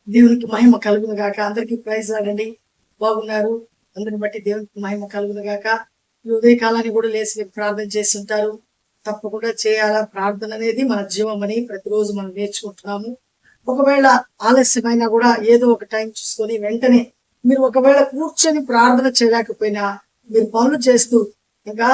దేవునికి మహిమ కలుగును గాక. అందరికీ ప్రైజ్ లాడండి. బాగున్నారు? అందరిని బట్టి దేవునికి మహిమ కలుగును గాక. ఈ ఉదయకాలాన్ని కూడా లేచి ప్రార్థన చేసి ఉంటారు. తప్పకుండా చేయాలా. ప్రార్థన అనేది మన జీవం అని ప్రతిరోజు మనం నేర్చుకుంటున్నాము. ఒకవేళ ఆలస్యమైనా కూడా ఏదో ఒక టైం చూసుకొని వెంటనే మీరు ఒకవేళ కూర్చొని ప్రార్థన చేయలేకపోయినా మీరు పనులు చేస్తూ ఇంకా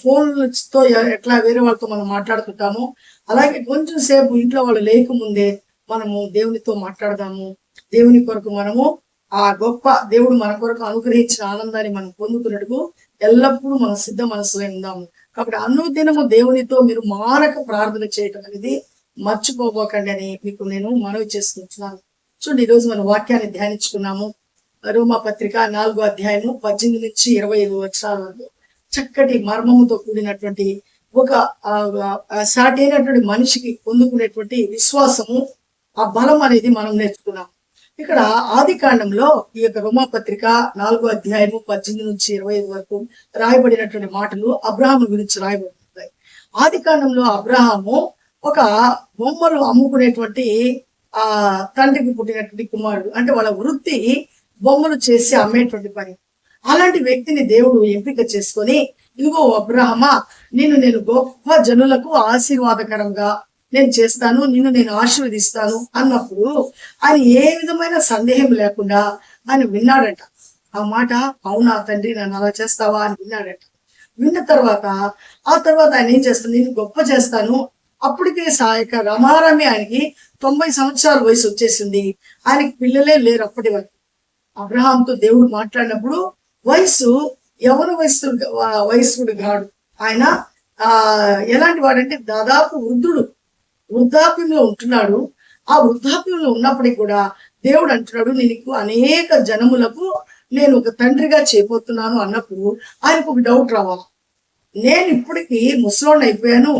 ఫోన్లతో ఎట్లా వేరే వాళ్ళతో మనం మాట్లాడుతుంటామో అలాగే కొంచెం సేపు ఇంట్లో వాళ్ళు లేకముందే మనము దేవునితో మాట్లాడదాము. దేవుని కొరకు మనము ఆ గొప్ప దేవుడు మన కొరకు అనుగ్రహించిన ఆనందాన్ని మనం పొందుతున్నట్టుకు ఎల్లప్పుడూ మనం సిద్ధ మనసులో ఉందాము. కాబట్టి అనుదినము దేవునితో మీరు మానక ప్రార్థన చేయటం అనేది మర్చిపోబోకండి అని మీకు నేను మనవి చేసుకుంటున్నాను. చూడండి, ఈరోజు మన వాక్యాన్ని ధ్యానించుకున్నాము. రోమా పత్రిక 4వ అధ్యాయము 18 నుంచి 25 వచనాల వరకు చక్కటి మర్మముతో కూడినటువంటి ఒక సాటి అయినటువంటి మనిషికి పొందుకునేటువంటి విశ్వాసము, ఆ బలం అనేది మనం నేర్చుకున్నాం. ఇక్కడ ఆది కాండంలో ఈ యొక్క రోమా పత్రిక 4వ అధ్యాయము 18 నుంచి 25 వరకు రాయబడినటువంటి మాటలు అబ్రహాము గురించి రాయబడుతున్నాయి. ఆది కాండంలో అబ్రహాము ఒక బొమ్మలు అమ్ముకునేటువంటి తండ్రికి పుట్టినటువంటి కుమారుడు. అంటే వాళ్ళ వృత్తి బొమ్మలు చేసి అమ్మేటువంటి పని. అలాంటి వ్యక్తిని దేవుడు ఎంపిక చేసుకొని, ఇదిగో అబ్రహమా, నేను గొప్ప జనులకు ఆశీర్వాదకరంగా నేను చేస్తాను, నిన్ను నేను ఆశీర్వదిస్తాను అన్నప్పుడు ఆయన ఏ విధమైన సందేహం లేకుండా ఆయన విన్నాడట. ఆ మాట, అవునా తండ్రి, నన్ను అలా చేస్తావా అని విన్నాడట. విన్న తర్వాత ఆయన ఏం చేస్తాను, నేను గొప్ప చేస్తాను. అప్పటికే సాయక రమారమి ఆయనకి 90 సంవత్సరాల వయసు వచ్చేసింది. ఆయనకి పిల్లలే లేరు అప్పటి వరకు. అబ్రహాంతో దేవుడు మాట్లాడినప్పుడు వయసు యవన వయస్సుడు కాడు. ఆయన ఎలాంటి వాడంటే దాదాపు వృద్ధాప్యంలో ఉంటున్నాడు. ఆ వృద్ధాప్యంలో ఉన్నప్పటికీ కూడా దేవుడు అంటున్నాడు, నీకు అనేక జనములకు నేను ఒక తండ్రిగా చేయబోతున్నాను అన్నప్పుడు ఆయనకు ఒక డౌట్ రావాలి. నేను ఇప్పటికీ ముసలోడిని అయిపోయాను,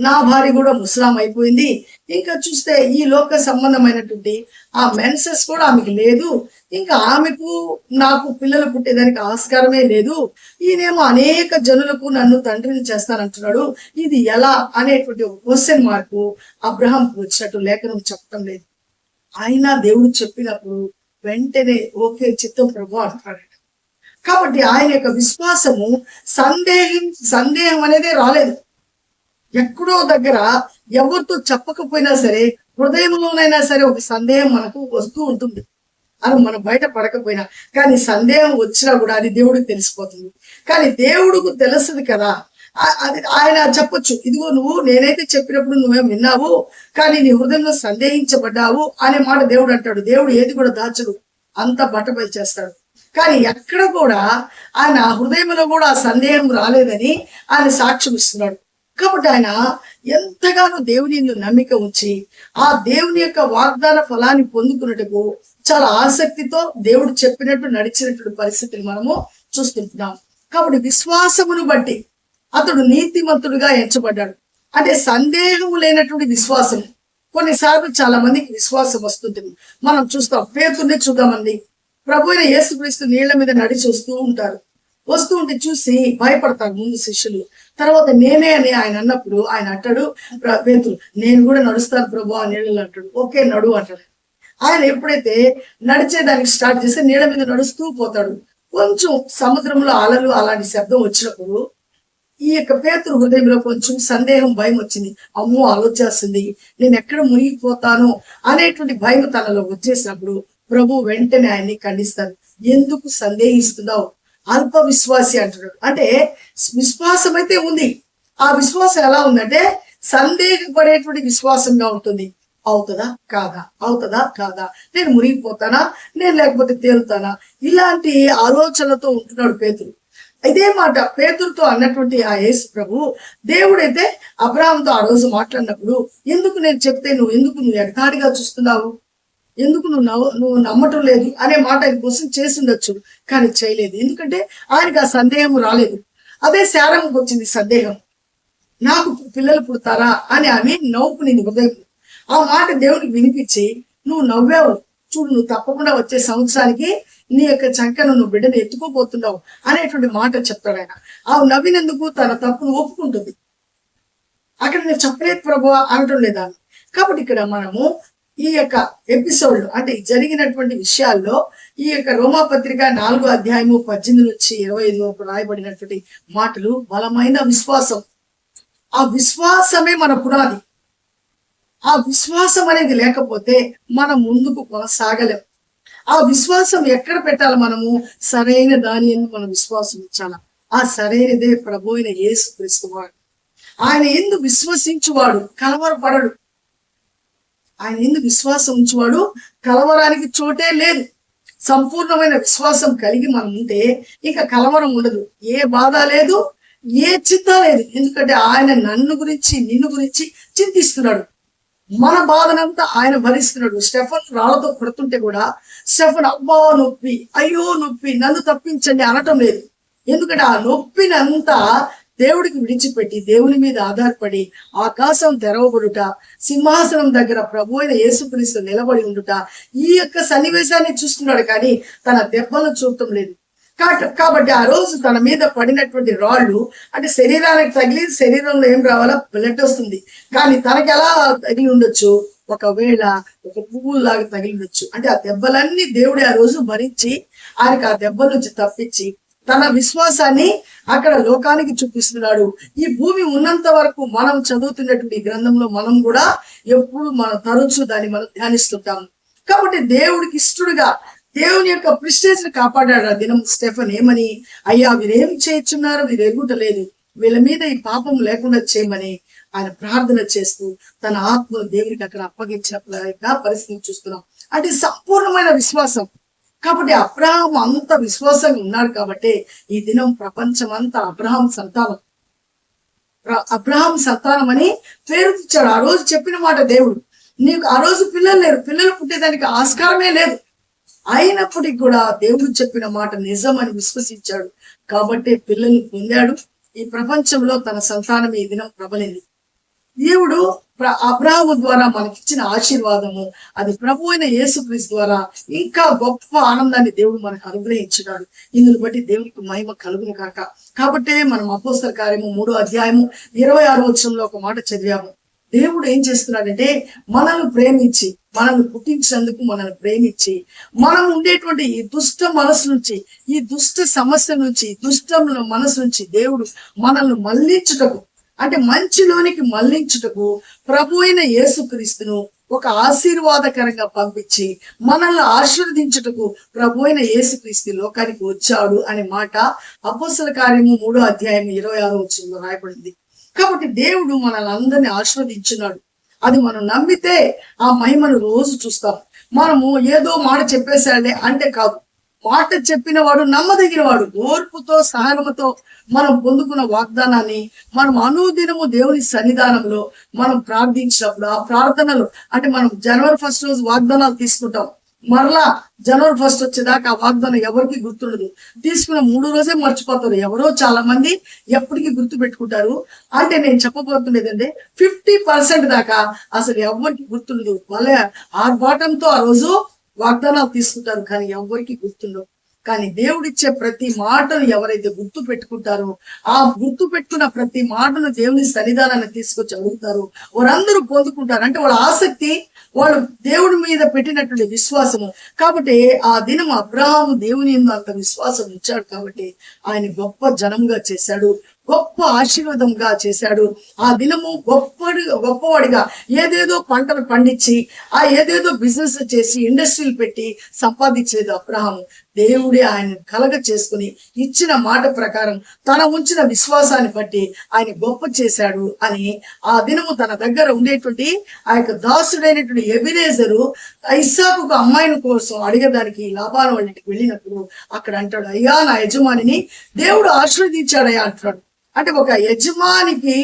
నా భార్య కూడా ముసలాం అయిపోయింది, ఇంకా చూస్తే ఈ లోక సంబంధమైనటువంటి ఆ మెన్సెస్ కూడా ఆమెకి లేదు, ఇంకా ఆమెకు నాకు పిల్లలు పుట్టేదానికి ఆస్కారమే లేదు, ఈయనేమో అనేక జనులకు నన్ను తండ్రిని చేస్తానంటున్నాడు, ఇది ఎలా అనేటువంటి ఒక క్వశ్చన్ మార్కు అబ్రహాంకు వచ్చినట్టు లేఖనం చెప్పడం లేదు. ఆయన దేవుడు చెప్పినప్పుడు వెంటనే ఓకే చిత్తం ప్రభు అంటాడు. కాబట్టి ఆయన యొక్క విశ్వాసము సందేహం అనేదే రాలేదు. ఎక్కడో దగ్గర ఎవరితో చెప్పకపోయినా సరే హృదయంలోనైనా సరే ఒక సందేహం మనకు వస్తూ ఉంటుంది. అది మనం బయట పడకపోయినా కానీ సందేహం వచ్చినా కూడా అది దేవుడికి తెలిసిపోతుంది. కానీ దేవుడికి తెలుస్తుంది కదా, అది ఆయన చెప్పొచ్చు, ఇదిగో నువ్వు నేనైతే చెప్పినప్పుడు నువ్వేం విన్నావు కానీ నీ హృదయంలో సందేహించబడ్డావు అనే మాట దేవుడు అంటాడు. దేవుడు ఏది కూడా దాచడు, అంత బట్టబయలు చేస్తాడు. కానీ ఎక్కడ కూడా ఆయన హృదయంలో కూడా ఆ సందేహం రాలేదని ఆయన సాక్ష్యం ఇస్తున్నాడు. కాబట్టి ఆయన ఎంతగానో దేవుని నమ్మిక ఉంచి ఆ దేవుని యొక్క వాగ్దాన ఫలాన్ని పొందుకున్నట్టుకు చాలా ఆసక్తితో దేవుడు చెప్పినట్టు నడిచినటువంటి పరిస్థితిని మనము చూస్తుంటున్నాం. కాబట్టి విశ్వాసమును బట్టి అతడు నీతిమంతుడుగా ఎంచబడ్డాడు. అంటే సందేహం లేనటువంటి విశ్వాసం. కొన్నిసార్లు చాలా మందికి విశ్వాసం వస్తుంటుంది. మనం చూస్తాం, పేతుర్నే చూద్దామండి. ప్రభు అయిన యేసుక్రీస్తు నీళ్ల మీద నడిచి వస్తూ ఉంటే చూసి భయపడతారు ముందు శిష్యులు. తర్వాత నేనే అని ఆయన అన్నప్పుడు ఆయన అంటాడు, పేతురు నేను కూడా నడుస్తాను ప్రభు ఆ నీళ్ళలో అంటాడు. ఓకే నడు అంటాడు. ఆయన ఎప్పుడైతే నడిచేదానికి స్టార్ట్ చేస్తే నీళ్ళ మీద నడుస్తూ పోతాడు. కొంచెం సముద్రంలో అలలు అలాంటి శబ్దం వచ్చినప్పుడు ఈ యొక్క పేతురు హృదయంలో కొంచెం సందేహం, భయం వచ్చింది. అమ్మో ఆలోచేస్తుంది, నేను ఎక్కడ మునిగిపోతాను అనేటువంటి భయం తనలో వచ్చేసినప్పుడు ప్రభు వెంటనే ఆయన్ని ఖండిస్తారు. ఎందుకు సందేహిస్తున్నావు, అల్ప విశ్వాసి అంటున్నాడు. అంటే విశ్వాసం అయితే ఉంది. ఆ విశ్వాసం ఎలా ఉందంటే సందేహపడేటువంటి విశ్వాసంగా ఉంటుంది. అవుతుందా కాదా, నేను మునిగిపోతానా, నేను లేకపోతే తేలుతానా, ఇలాంటి ఆలోచనలతో ఉంటున్నాడు పేతురు. ఇదే మాట పేతురుతో అన్నటువంటి ఆ యేసు ప్రభు దేవుడైతే అబ్రహాంతో ఆ రోజు మాట్లాడినప్పుడు, ఎందుకు నేను చెప్తే నువ్వు ఎగతాళిగా చూస్తున్నావు, ఎందుకు నువ్వు నమ్మటం లేదు అనే మాట ఆయన కోసం చేసిండొచ్చు, కానీ చేయలేదు. ఎందుకంటే ఆయనకు ఆ సందేహం రాలేదు. అదే శారమ్మకు వచ్చింది సందేహం, నాకు పిల్లలు పుడతారా అని ఆమె నవ్వుకునింది హృదయం. ఆ మాట దేవుడికి వినిపించి, నువ్వు నవ్వావు చూడు, నువ్వు తప్పకుండా వచ్చే సంవత్సరానికి నీ యొక్క చంకను నువ్వు బిడ్డను ఎత్తుకోబోతున్నావు అనేటువంటి మాట చెప్తాడు ఆయన. ఆ నవ్వినందుకు తన తప్పును ఒప్పుకుంటుంది. అక్కడ నేను చెప్పలేదు ప్రభు అనటం లేదా. కాబట్టి ఇక్కడ మనము ఈ యొక్క ఎపిసోడ్ అంటే జరిగినటువంటి విషయాల్లో ఈ యొక్క రోమాపత్రిక 4వ అధ్యాయము 18 నుంచి 25 వరకు రాయబడినటువంటి మాటలు బలమైన విశ్వాసం. ఆ విశ్వాసమే మన పునాది. ఆ విశ్వాసం అనేది లేకపోతే మనం ముందుకు కొనసాగలేం. ఆ విశ్వాసం ఎక్కడ పెట్టాలి? మనము సరైన దాని అని మనం విశ్వాసం ఇచ్చాల. ఆ సరైనదే ప్రభు అయిన యేసుక్రీస్తు వాడు. ఆయన ఎందు విశ్వసించువాడు కలవరపడడు. ఆయన ఎందు విశ్వాసం ఉంచువాడు కలవరానికి చోటే లేదు. సంపూర్ణమైన విశ్వాసం కలిగి మనం ఉంటే ఇంకా కలవరం ఉండదు, ఏ బాధ లేదు, ఏ చింత లేదు. ఎందుకంటే ఆయన నన్ను గురించి నిన్ను గురించి చింతిస్తున్నాడు. మన బాధనంతా ఆయన భరిస్తున్నాడు. స్టెఫన్ రాళ్లతో కొడుతుంటే కూడా స్టెఫన్ అబ్బా నొప్పి, అయ్యో నొప్పి, నన్ను తప్పించండి అనటం లేదు. ఎందుకంటే ఆ నొప్పినంతా దేవుడికి విడిచిపెట్టి దేవుని మీద ఆధారపడి ఆకాశం తెరవబడుట, సింహాసనం దగ్గర ప్రభు అయిన యేసుక్రీస్తు నిలబడి ఉండుట, ఈ యొక్క సన్నివేశాన్ని చూస్తున్నాడు. కానీ తన దెబ్బలు చూడటం లేదు. కాబట్టి ఆ రోజు తన మీద పడినటువంటి రాళ్ళు అంటే శరీరానికి తగిలి శరీరంలో ఏం రావాలా? బ్లడ్ వస్తుంది. కానీ తనకి ఎలా తగిలి ఉండొచ్చు? ఒకవేళ ఒక పువ్వులాగా తగిలి ఉండొచ్చు. అంటే ఆ దెబ్బలన్నీ దేవుడే ఆ రోజు భరించి ఆయనకు ఆ దెబ్బల నుంచి తప్పించి తన విశ్వాసాన్ని అక్కడ లోకానికి చూపిస్తున్నాడు. ఈ భూమి ఉన్నంత వరకు మనం చదువుతున్నటువంటి గ్రంథంలో మనం కూడా ఎప్పుడు మనం తరచు దాన్ని మనం ధ్యానిస్తుంటాం. కాబట్టి దేవుడికి ఇష్టడుగా దేవుని యొక్క ప్రిస్టేజ్ ని కాపాడాడు ఆ దినం స్టెఫన్. ఏమని? అయ్యా వీరేమి చేయించున్నారు, వీరు ఎరుగుటలేదు, వీళ్ళ మీద ఈ పాపం లేకుండా చేయమని ఆయన ప్రార్థన చేస్తూ తన ఆత్మను దేవునికి అక్కడ అప్పగించిన పరిస్థితిని చూస్తున్నాం. అంటే సంపూర్ణమైన విశ్వాసం. కాబట్టి అబ్రహాం అంత విశ్వాసంగా ఉన్నాడు కాబట్టి ఈ దినం ప్రపంచం అంతా అబ్రహాం సంతానం అని పేరు తెచ్చాడు. ఆ రోజు చెప్పిన మాట దేవుడు. నీకు ఆ రోజు పిల్లలు లేరు, పిల్లలు పుట్టేదానికి ఆస్కారమే లేదు. అయినప్పటికీ కూడా దేవుడు చెప్పిన మాట నిజం అని విశ్వసించాడు కాబట్టి పిల్లల్ని పొందాడు. ఈ ప్రపంచంలో తన సంతానం ఈ దినం ప్రబలింది. దేవుడు అబ్రహాము ద్వారా మనకిచ్చిన ఆశీర్వాదము అది ప్రభు అయిన యేసుక్రీస్తు ద్వారా ఇంకా గొప్ప ఆనందాన్ని దేవుడు మనకు అనుగ్రహించినాడు. ఇందును బట్టి దేవునికి మహిమ కలుగును కాక. కాబట్టే మనం అపోస్తల కార్యము 3వ అధ్యాయము 26వ వచనంలో ఒక మాట చదివాము. దేవుడు ఏం చేస్తున్నాడంటే మనల్ని ప్రేమించి, మనల్ని పుట్టించినందుకు మనల్ని ప్రేమించి, మనం ఉండేటువంటి ఈ దుష్ట మనసు నుంచి, ఈ దుష్ట సమస్య నుంచి, దుష్ట మనసు నుంచి దేవుడు మనల్ని మళ్లించుటకు అంటే మంచిలోనికి మళ్లించుటకు ప్రభు అయిన యేసుక్రీస్తును ఒక ఆశీర్వాదకరంగా పంపించి మనల్ని ఆశీర్వదించుటకు ప్రభు అయిన యేసుక్రీస్తు లోకానికి వచ్చాడు అనే మాట అపోస్తల కార్యము 3వ అధ్యాయం 26వ వచనంలో రాయబడింది. కాబట్టి దేవుడు మనల్ని అందరినీ ఆశీర్వదించున్నాడు. అది మనం నమ్మితే ఆ మహిమను రోజు చూస్తాం. మనము ఏదో మాట చెప్పేశాడే అంటే కాదు. మాట చెప్పిన వాడు నమ్మదగిన వాడు. ఓర్పుతో సహనముతో మనం పొందుకున్న వాగ్దానాన్ని మనం అనుదినము దేవుని సన్నిధానంలో మనం ప్రార్థించినప్పుడు ఆ ప్రార్థనలు అంటే మనం జనవరి 1 రోజు వాగ్దానాలు తీసుకుంటాం. మరలా జనవరి 1 వచ్చేదాకా ఆ వాగ్దానం ఎవరికి గుర్తుండదు. తీసుకున్న 3 రోజే మర్చిపోతారు. ఎవరో చాలా మంది ఎప్పటికీ గుర్తు పెట్టుకుంటారు. అంటే నేను చెప్పబోతున్నదంటే 50% దాకా అసలు ఎవరికి గుర్తుండదు. వాళ్ళే ఆర్భాటంతో ఆ రోజు వాగ్దానాలు తీసుకుంటారు కానీ ఎవరికి గుర్తుండవు. కానీ దేవుడిచ్చే ప్రతి మాటను ఎవరైతే గుర్తు పెట్టుకుంటారో ఆ గుర్తు పెట్టుకున్న ప్రతి మాటను దేవుని సన్నిధానాన్ని తీసుకొచ్చి అడుగుతారు వారందరూ పొందుకుంటారు. అంటే వాళ్ళ ఆసక్తి వాళ్ళు దేవుడి మీద పెట్టినటువంటి విశ్వాసము. కాబట్టి ఆ దినం అబ్రహాము దేవుని అంత విశ్వాసం ఇచ్చాడు కాబట్టి ఆయన గొప్ప జనంగా చేశాడు, గొప్ప ఆశీర్వాదంగా చేశాడు. ఆ దినము గొప్పవాడిగా ఏదేదో పంటలు పండించి ఆ ఏదేదో బిజినెస్ చేసి ఇండస్ట్రీలు పెట్టి సంపాదించేది అబ్రహాము. దేవుడే ఆయన కలగ చేసుకుని ఇచ్చిన మాట ప్రకారం తన ఉంచిన విశ్వాసాన్ని బట్టి ఆయన గొప్ప చేశాడు అని ఆ దినము తన దగ్గర ఉండేటువంటి ఆ యొక్క దాసుడైనటువంటి ఎబినేజరు ఇస్సాకు అమ్మాయిని కోసం అడిగేదానికి లాబాను వాళ్ళ ఇంటికి వెళ్ళినప్పుడు అక్కడ అంటాడు, అయ్యా నా యజమానిని దేవుడు ఆశీర్వదించాడయ్యా అంటున్నాడు. అంటే ఒక యజమానికి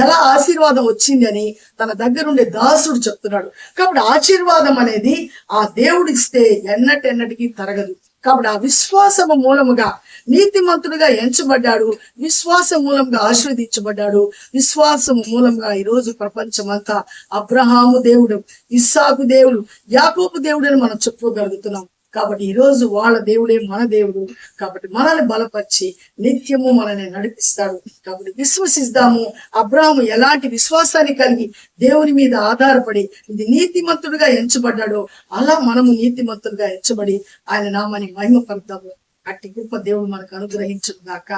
ఎలా ఆశీర్వాదం వచ్చింది అని తన దగ్గర ఉండే దాసుడు చెప్తున్నాడు. కాబట్టి ఆశీర్వాదం అనేది ఆ దేవుడు ఇస్తే ఎన్నటికి తరగదు. కాబట్టి ఆ విశ్వాసము మూలముగా నీతిమంతుడుగా ఎంచబడ్డాడు, విశ్వాసం మూలంగా ఆశీర్వదించబడ్డాడు. విశ్వాసము మూలంగా ఈ రోజు ప్రపంచం అంతా అబ్రహాము దేవుడు, ఇస్సాకు దేవుడు, యాకోబు దేవుడు అని మనం చెప్పుకోగలుగుతున్నాం. కాబట్టి ఈ రోజు వాళ్ళ దేవుడే మన దేవుడు. కాబట్టి మనల్ని బలపరిచి నిత్యము మనల్ని నడిపిస్తాడు. కాబట్టి విశ్వసిద్దాము. అబ్రాహాము ఎలాంటి విశ్వాసాన్ని కలిగి దేవుని మీద ఆధారపడి ఇది నీతిమంతుడుగా ఎంచబడ్డాడో అలా మనము నీతిమంతులుగా ఎంచబడి ఆయన నామాన్ని మహిమపడతాము. అట్టి గొప్ప దేవుడు మనకు అనుగ్రహించును గాక.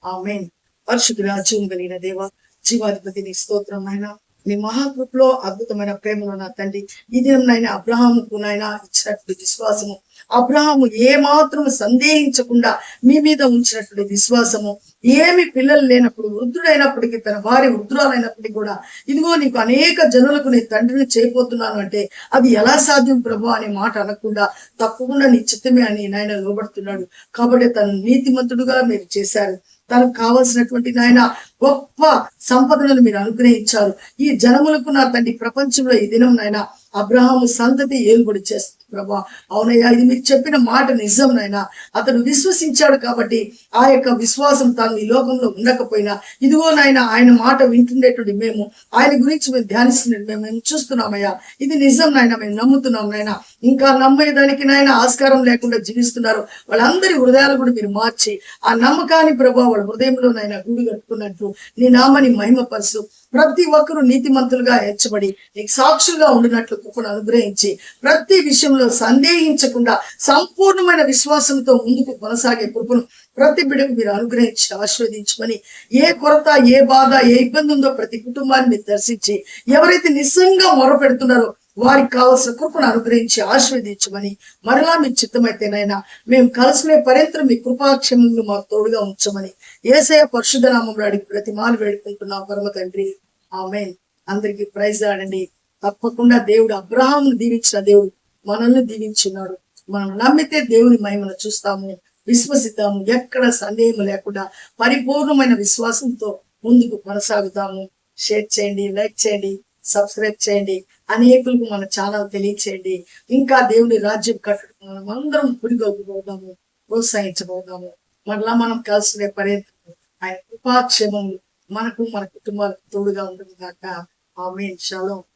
ఆమేన్. పరిశుద్ధుడా, జీవం కలిగిన దేవ, జీవాధిపతి నీ స్తోత్రం నాయనా. నీ మహాకృపలో అద్భుతమైన ప్రేమలో నా తండ్రి ఈ దినం నాయన అబ్రహాముకు నాయన ఇచ్చినటువంటి విశ్వాసము, అబ్రహాము ఏ మాత్రం సందేహించకుండా మీ మీద ఉంచినటువంటి విశ్వాసము, ఏమి పిల్లలు లేనప్పుడు వృద్ధుడైనప్పటికీ తన భార్య వృద్ధురాలైనప్పటికీ కూడా ఇదిగో నీకు అనేక జనులకు నీ తండ్రిని చేయబోతున్నాను అంటే అది ఎలా సాధ్యం ప్రభు అనే మాట అనకుండా తప్పకుండా నీ చిత్తమే అని నాయన లోబడుతున్నాడు. కాబట్టి తను నీతిమంతుడుగా మీరు చేశారు. తనకు కావలసినటువంటి నాయన గొప్ప సంపదలను మీరు అనుగ్రహించారు. ఈ జనములకు నా తండ్రి ప్రపంచంలో ఈ దినం నాయన అబ్రహాము సంతతి ఏలుబడి చేస్తుంది ప్రభా. అవునయ్యా, ఇది మీరు చెప్పిన మాట నిజం నాయన. అతను విశ్వసించాడు కాబట్టి ఆ యొక్క విశ్వాసం తాను ఈ లోకంలో ఉండకపోయినా ఇదిగో నాయన ఆయన మాట వింటుండేటువంటి మేము, ఆయన గురించి మేము ధ్యానిస్తున్నట్టు మేము చూస్తున్నామయ్యా. ఇది నిజం నాయన, మేము నమ్ముతున్నాం నాయన. ఇంకా నమ్మేదానికి నాయన ఆస్కారం లేకుండా జీవిస్తున్నారు వాళ్ళందరి హృదయాలు కూడా మీరు మార్చి ఆ నమ్మకాన్ని ప్రభావ వాళ్ళ హృదయంలో నాయన గూడు కట్టుకున్నట్టు నీ నామని మహిమపరుస్తూ ప్రతి ఒక్కరూ నీతిమంతులుగా హెచ్చబడి నీకు సాక్షులుగా ఉండినట్లు కృపను అనుగ్రహించి ప్రతి విషయంలో సందేహించకుండా సంపూర్ణమైన విశ్వాసంతో ముందుకు కొనసాగే కృపను ప్రతి బిడ్డకు మీరు అనుగ్రహించి ఆశీర్వదించమని, ఏ కొరత, ఏ బాధ, ఏ ఇబ్బంది ఉందో ప్రతి కుటుంబాన్ని మీరు దర్శించి ఎవరైతే నిజంగా మొరపెడుతున్నారో వారికి కావాల్సిన కృపను అనుగ్రహించి ఆశీర్వదించమని, మరలా మీ చిత్తమైతేనైనా మేము కలిసిన పర్యంతరం మీ కృపాక్షేమంలో మాకు తోడుగా ఉంచమని యేసయ్య పరిశుద్ధ నామములో అడిగి ప్రతిమాలు వేడుకుంటున్నాం పరమ తండ్రి. ఆమేన్. అందరికీ ప్రైజ్ ఆడండి. తప్పకుండా దేవుడు అబ్రహామును దీవించిన దేవుడు మనల్ని దీవించున్నాడు. మనం నమ్మితే దేవుని మహిమను చూస్తాము, విశ్వసిద్దాము. ఎక్కడ సందేహం లేకుండా పరిపూర్ణమైన విశ్వాసంతో ముందుకు కొనసాగుతాము. షేర్ చేయండి, లైక్ చేయండి, సబ్స్క్రైబ్ చేయండి, అనేకులకు మన ఛానల్ తెలియచేయండి. ఇంకా దేవుని రాజ్యం కట్టడం మనం అందరం పురిగొల్పుకోదాము, ప్రోత్సహించబోదాము. మరలా మనం కలిసిన పర్యంతం ఆయన కృపాక్షేమములు మనకు మన కుటుంబాలకు తోడుగా ఉంటుంది కాక. ఆమేన్. షలోమ్.